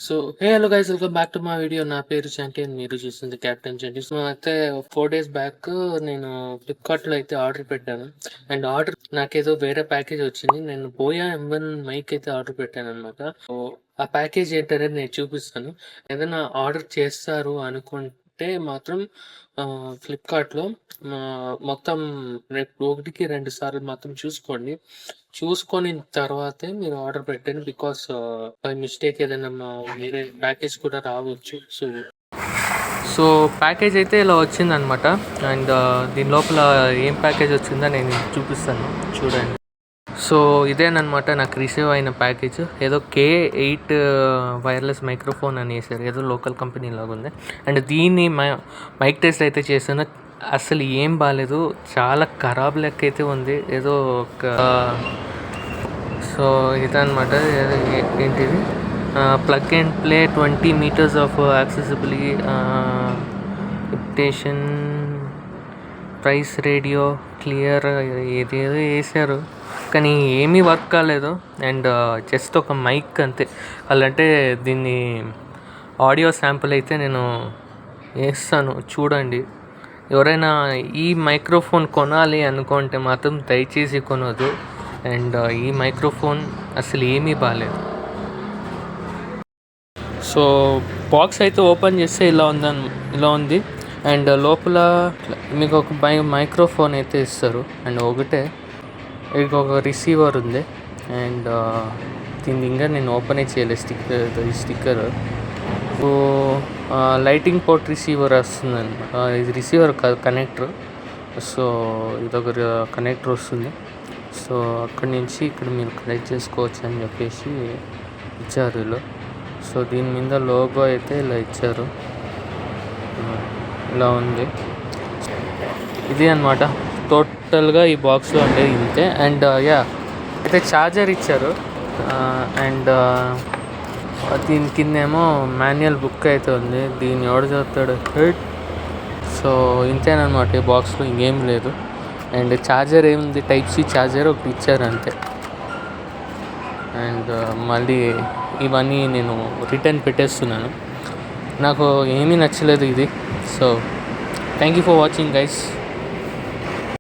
So hello guys, welcome back to my video. నా పేరు చంటి and మీరు చూస్తుంది కెప్టెన్ చంటి. సో అయితే 4 days బ్యాక్ నేను ఫ్లిప్కార్ట్లో అయితే ఆర్డర్ పెట్టాను. అండ్ ఆర్డర్ నాకేదో వేరే ప్యాకేజ్ వచ్చింది. నేను బోయా M1 మైక్ అయితే ఆర్డర్ పెట్టాను అనమాట. సో ఆ ప్యాకేజ్ ఏంటనేది నేను చూపిస్తాను. ఏదైనా ఆర్డర్ చేస్తారు అనుకుంటే మాత్రం ఫ్లిప్కార్ట్లో మొత్తం రేపు 1-2 సార్లు మాత్రం చూసుకొని తర్వాతే మీరు ఆర్డర్ పెట్టండి. బికాస్ బై మిస్టేక్ ఏదైనా వేరే ప్యాకేజ్ కూడా రావచ్చు. సో ప్యాకేజ్ అయితే ఇలా వచ్చిందనమాట. అండ్ దీని లోపల ఏం ప్యాకేజ్ వచ్చిందో నేను చూపిస్తాను, చూడండి. సో ఇదేనమాట నాకు రిసీవ్ అయిన ప్యాకేజ్. ఏదో K8 వైర్లెస్ మైక్రోఫోన్ అని వేసారు, ఏదో లోకల్ కంపెనీ లాగా ఉంది. అండ్ దీన్ని మైక్ టెస్ట్ అయితే చేశాను. అసలు ఏం బాగాలేదు, చాలా ఖరాబ్ లెక్క అయితే ఉంది. ఏదో ఒక సో ఇదనమాట. ఏంటిది, plug and play 20 meters of accessibility, limitation, price, radio, clear, ఏదేదో వేసారు కానీ ఏమీ వర్క్ కాలేదు. అండ్ జస్ట్ ఒక మైక్ అంతే. అలాంటే దీన్ని ఆడియో శాంపుల్ అయితే నేను వేస్తాను, చూడండి. ఎవరైనా ఈ మైక్రోఫోన్ కొనాలి అనుకుంటే మాత్రం దయచేసి కొనొద్దు. అండ్ ఈ మైక్రోఫోన్ అసలు ఏమీ బాగాలేదు. సో బాక్స్ అయితే ఓపెన్ చేస్తే ఇలా ఉంది. అండ్ లోపల మీకు ఒక మైక్రోఫోన్ అయితే ఇస్తారు. అండ్ ఇది ఒక రిసీవర్ ఉంది. అండ్ దీన్ని ఇంకా నేను ఓపెన్ చేయలేదు, sticker. So lighting port receiver వస్తుందండి. ఇది రిసీవర్ కాదు, కనెక్టర్. సో ఇదొక కనెక్టర్ వస్తుంది. సో అక్కడి నుంచి ఇక్కడ మీరు కనెక్ట్ చేసుకోవచ్చు అని చెప్పేసి ఇచ్చారు వీళ్ళు. సో దీని మీద లోగో అయితే ఇలా ఇచ్చారు, ఇలా ఉంది. ఇది అనమాట టోటల్గా ఈ బాక్స్లో ఉండేది ఇంతే. అండ్ అయితే ఛార్జర్ ఇచ్చారు. అండ్ దీని కిందేమో మాన్యువల్ బుక్ అయితే ఉంది. దీన్ని ఎవడు చదువుతాడు హెడ్. సో ఇంతేనమాట, ఈ బాక్స్లో ఇంకేం లేదు. అండ్ ఛార్జర్ ఏముంది, Type-C ఛార్జర్ ఒకటి ఇచ్చారు అంతే. అండ్ మళ్ళీ ఇవన్నీ నేను రిటర్న్ పెట్టేస్తున్నాను. నాకు ఏమీ నచ్చలేదు ఇది. So thank you for watching guys.